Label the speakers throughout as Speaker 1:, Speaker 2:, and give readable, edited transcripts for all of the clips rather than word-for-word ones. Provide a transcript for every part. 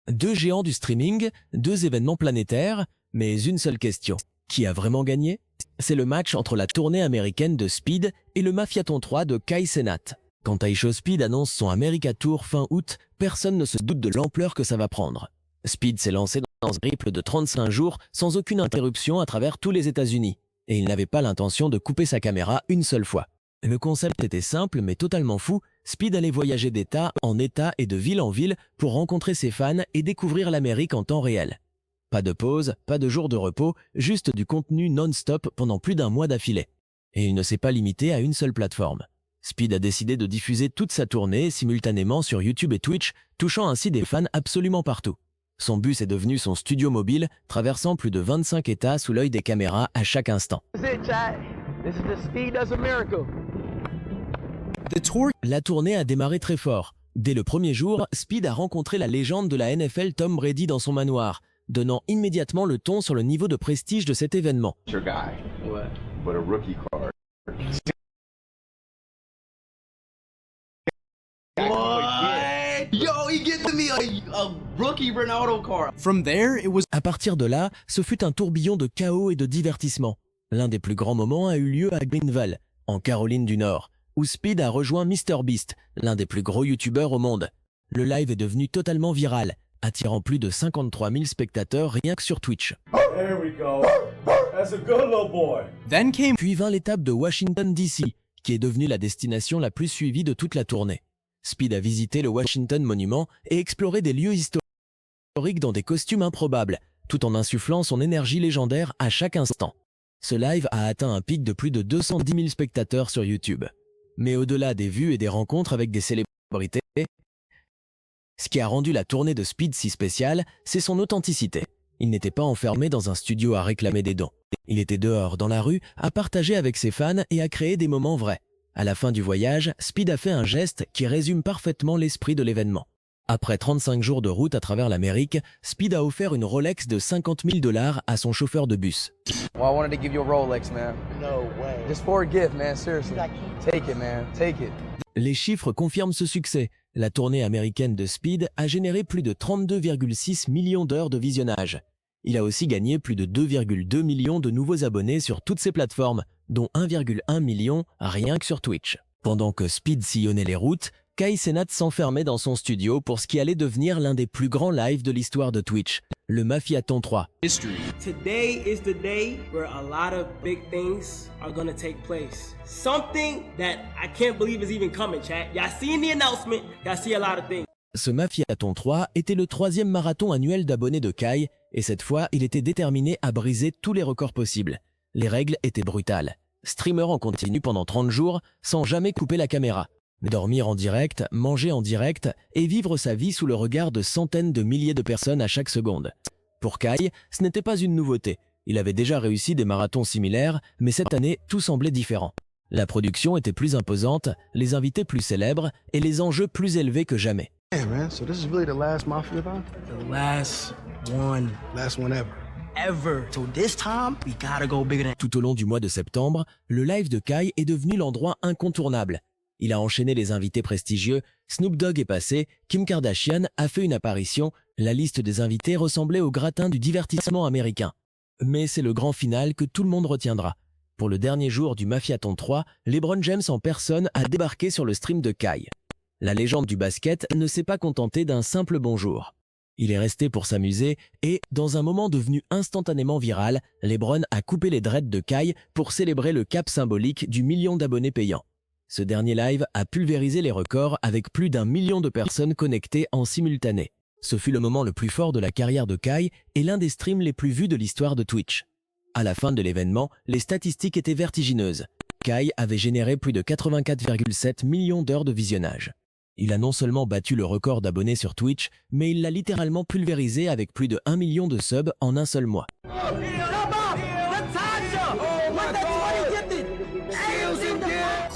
Speaker 1: Deux géants du streaming, deux événements planétaires, mais une seule question. Qui a vraiment gagné? C'est le match entre la tournée américaine de Speed et le Mafiaton 3 de Kai Cenat. Quand iShowSpeed annonce son America Tour fin août, personne ne se doute de l'ampleur que ça va prendre. Speed s'est lancé dans un périple de 35 jours sans aucune interruption à travers tous les États-Unis. Et il n'avait pas l'intention de couper sa caméra une seule fois. Le concept était simple mais totalement fou. Speed allait voyager d'état en état et de ville en ville pour rencontrer ses fans et découvrir l'Amérique en temps réel. Pas de pause, pas de jour de repos, juste du contenu non-stop pendant plus d'un mois d'affilée. Et il ne s'est pas limité à une seule plateforme. Speed a décidé de diffuser toute sa tournée simultanément sur YouTube et Twitch, touchant ainsi des fans absolument partout. Son bus est devenu son studio mobile, traversant plus de 25 États sous l'œil des caméras à chaque instant. La tournée a démarré très fort. Dès le premier jour, Speed a rencontré la légende de la NFL Tom Brady dans son manoir, donnant immédiatement le ton sur le niveau de prestige de cet événement. À partir de là, ce fut un tourbillon de chaos et de divertissement. L'un des plus grands moments a eu lieu à Greenville, en Caroline du Nord, où Speed a rejoint MrBeast, l'un des plus gros youtubeurs au monde. Le live est devenu totalement viral, attirant plus de 53 000 spectateurs rien que sur Twitch. Puis vint l'étape de Washington DC, qui est devenue la destination la plus suivie de toute la tournée. Speed a visité le Washington Monument et exploré des lieux historiques dans des costumes improbables, tout en insufflant son énergie légendaire à chaque instant. Ce live a atteint un pic de plus de 210 000 spectateurs sur YouTube. Mais au-delà des vues et des rencontres avec des célébrités, ce qui a rendu la tournée de Speed si spéciale, c'est son authenticité. Il n'était pas enfermé dans un studio à réclamer des dons. Il était dehors, dans la rue, à partager avec ses fans et à créer des moments vrais. À la fin du voyage, Speed a fait un geste qui résume parfaitement l'esprit de l'événement. Après 35 jours de route à travers l'Amérique, Speed a offert une Rolex de 50 000 $ à son chauffeur de bus.
Speaker 2: Well, I wanted to give you a Rolex, man. No way. Just for a gift, man. Seriously. Take it, man. Take it.
Speaker 1: Les chiffres confirment ce succès. La tournée américaine de Speed a généré plus de 32,6 millions d'heures de visionnage. Il a aussi gagné plus de 2,2 millions de nouveaux abonnés sur toutes ses plateformes, dont 1,1 million rien que sur Twitch. Pendant que Speed sillonnait les routes, Kai Cenat s'enfermait dans son studio pour ce qui allait devenir l'un des plus grands lives de l'histoire de Twitch, le Mafiaton 3.
Speaker 3: Today is the day where a lot of big things are gonna take place. Something that I can't believe is even coming, chat. Y'all seen the announcement, y'all see a lot of things.
Speaker 1: Ce Mafiaton 3 était le 3e marathon annuel d'abonnés de Kai, et cette fois, il était déterminé à briser tous les records possibles. Les règles étaient brutales. Streamer en continu pendant 30 jours, sans jamais couper la caméra. Dormir en direct, manger en direct et vivre sa vie sous le regard de centaines de milliers de personnes à chaque seconde. Pour Kai, ce n'était pas une nouveauté. Il avait déjà réussi des marathons similaires, mais cette année, tout semblait différent. La production était plus imposante, les invités plus célèbres et les enjeux plus élevés que jamais.
Speaker 4: Hey man, so this is really the last Mafiathon?
Speaker 3: The last one.
Speaker 4: Last one ever.
Speaker 3: Ever. So this time, we gotta go bigger than...
Speaker 1: Tout au long du mois de septembre, le live de Kai est devenu l'endroit incontournable. Il a enchaîné les invités prestigieux, Snoop Dogg est passé, Kim Kardashian a fait une apparition, la liste des invités ressemblait au gratin du divertissement américain. Mais c'est le grand final que tout le monde retiendra. Pour le dernier jour du Mafiaton 3, LeBron James en personne a débarqué sur le stream de Kai. La légende du basket ne s'est pas contentée d'un simple bonjour. Il est resté pour s'amuser et, dans un moment devenu instantanément viral, LeBron a coupé les dreads de Kai pour célébrer le cap symbolique du million d'abonnés payants. Ce dernier live a pulvérisé les records avec plus d'1 million de personnes connectées en simultané. Ce fut le moment le plus fort de la carrière de Kai et l'un des streams les plus vus de l'histoire de Twitch. À la fin de l'événement, les statistiques étaient vertigineuses. Kai avait généré plus de 84,7 millions d'heures de visionnage. Il a non seulement battu le record d'abonnés sur Twitch, mais il l'a littéralement pulvérisé avec plus de 1 million de subs en un seul mois.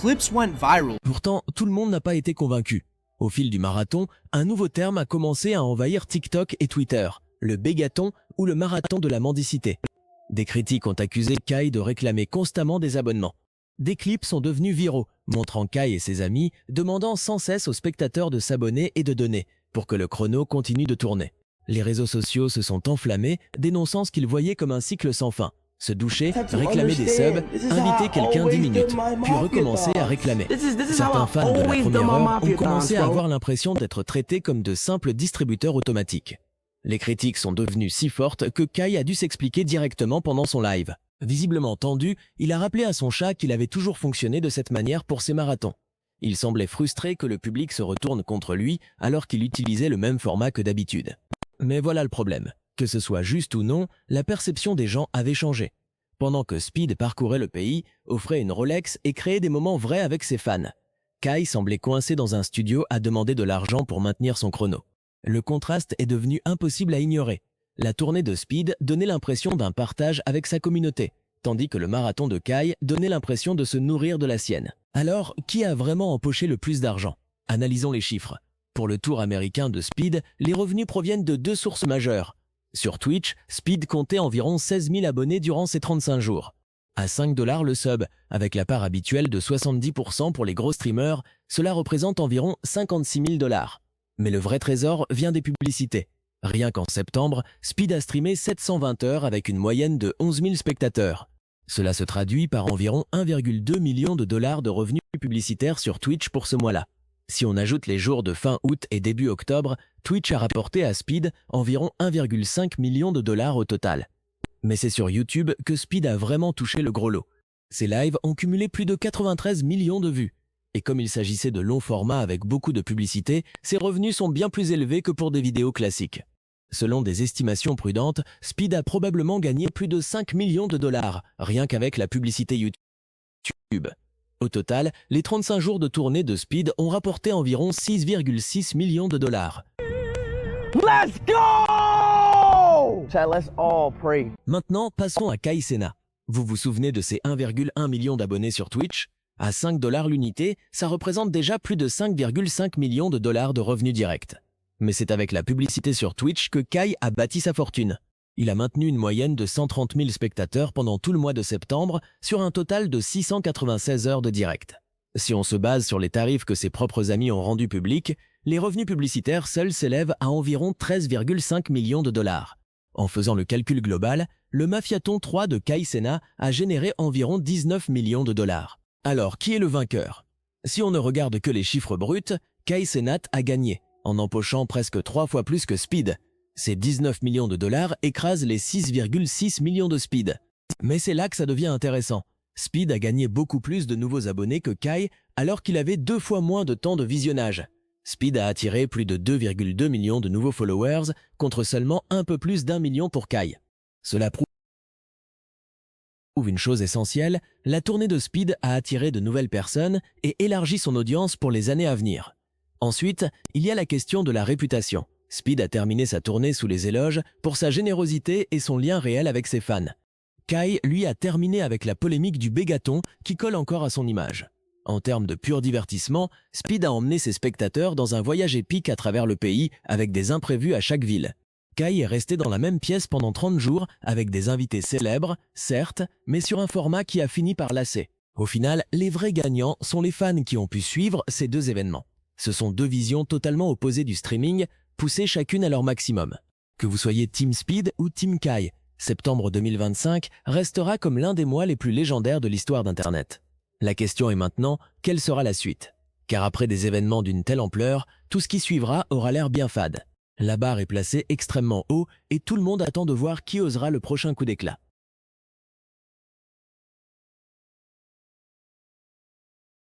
Speaker 3: Clips went viral.
Speaker 1: Pourtant, tout le monde n'a pas été convaincu. Au fil du marathon, un nouveau terme a commencé à envahir TikTok et Twitter, le bégaton ou le marathon de la mendicité. Des critiques ont accusé Kai de réclamer constamment des abonnements. Des clips sont devenus viraux, montrant Kai et ses amis demandant sans cesse aux spectateurs de s'abonner et de donner, pour que le chrono continue de tourner. Les réseaux sociaux se sont enflammés, dénonçant ce qu'ils voyaient comme un cycle sans fin. Se doucher, réclamer des subs, inviter quelqu'un 10 minutes, puis recommencer à réclamer. Certains fans de la première heure ont commencé à avoir l'impression d'être traités comme de simples distributeurs automatiques. Les critiques sont devenues si fortes que Kai a dû s'expliquer directement pendant son live. Visiblement tendu, il a rappelé à son chat qu'il avait toujours fonctionné de cette manière pour ses marathons. Il semblait frustré que le public se retourne contre lui alors qu'il utilisait le même format que d'habitude. Mais voilà le problème. Que ce soit juste ou non, la perception des gens avait changé. Pendant que Speed parcourait le pays, offrait une Rolex et créait des moments vrais avec ses fans, Kai semblait coincé dans un studio à demander de l'argent pour maintenir son chrono. Le contraste est devenu impossible à ignorer. La tournée de Speed donnait l'impression d'un partage avec sa communauté, tandis que le marathon de Kai donnait l'impression de se nourrir de la sienne. Alors, qui a vraiment empoché le plus d'argent? Analysons les chiffres. Pour le tour américain de Speed, les revenus proviennent de deux sources majeures. Sur Twitch, Speed comptait environ 16 000 abonnés durant ses 35 jours. À 5 $ le sub, avec la part habituelle de 70% pour les gros streamers, cela représente environ 56 000 $. Mais le vrai trésor vient des publicités. Rien qu'en septembre, Speed a streamé 720 heures avec une moyenne de 11 000 spectateurs. Cela se traduit par environ 1,2 million de dollars de revenus publicitaires sur Twitch pour ce mois-là. Si on ajoute les jours de fin août et début octobre, Twitch a rapporté à Speed environ 1,5 million de dollars au total. Mais c'est sur YouTube que Speed a vraiment touché le gros lot. Ses lives ont cumulé plus de 93 millions de vues. Et comme il s'agissait de longs formats avec beaucoup de publicité, ses revenus sont bien plus élevés que pour des vidéos classiques. Selon des estimations prudentes, Speed a probablement gagné plus de 5 millions de dollars, rien qu'avec la publicité YouTube. Au total, les 35 jours de tournée de Speed ont rapporté environ 6,6 millions de dollars.
Speaker 2: Let's go! Chat, let's all pray.
Speaker 1: Maintenant, passons à Kai Cenat. Vous vous souvenez de ses 1,1 million d'abonnés sur Twitch? À 5 $ l'unité, ça représente déjà plus de 5,5 millions de dollars de revenus directs. Mais c'est avec la publicité sur Twitch que Kai a bâti sa fortune. Il a maintenu une moyenne de 130 000 spectateurs pendant tout le mois de septembre sur un total de 696 heures de direct. Si on se base sur les tarifs que ses propres amis ont rendus publics, les revenus publicitaires seuls s'élèvent à environ 13,5 millions de dollars. En faisant le calcul global, le Mafiaton 3 de Kai Cenat a généré environ 19 millions de dollars. Alors, qui est le vainqueur? Si on ne regarde que les chiffres bruts, Kai Cenat a gagné, en empochant presque 3 fois plus que Speed. Ces 19 millions de dollars écrasent les 6,6 millions de Speed. Mais c'est là que ça devient intéressant. Speed a gagné beaucoup plus de nouveaux abonnés que Kai alors qu'il avait 2 fois moins de temps de visionnage. Speed a attiré plus de 2,2 millions de nouveaux followers contre seulement un peu plus d'1 million pour Kai. Cela prouve une chose essentielle, la tournée de Speed a attiré de nouvelles personnes et élargi son audience pour les années à venir. Ensuite, il y a la question de la réputation. Speed a terminé sa tournée sous les éloges pour sa générosité et son lien réel avec ses fans. Kai, lui, a terminé avec la polémique du bégaton qui colle encore à son image. En termes de pur divertissement, Speed a emmené ses spectateurs dans un voyage épique à travers le pays avec des imprévus à chaque ville. Kai est resté dans la même pièce pendant 30 jours avec des invités célèbres, certes, mais sur un format qui a fini par lasser. Au final, les vrais gagnants sont les fans qui ont pu suivre ces deux événements. Ce sont deux visions totalement opposées du streaming, poussées chacune à leur maximum. Que vous soyez Team Speed ou Team Kai, septembre 2025 restera comme l'un des mois les plus légendaires de l'histoire d'Internet. La question est maintenant, quelle sera la suite? Car après des événements d'une telle ampleur, tout ce qui suivra aura l'air bien fade. La barre est placée extrêmement haut et tout le monde attend de voir qui osera le prochain coup d'éclat.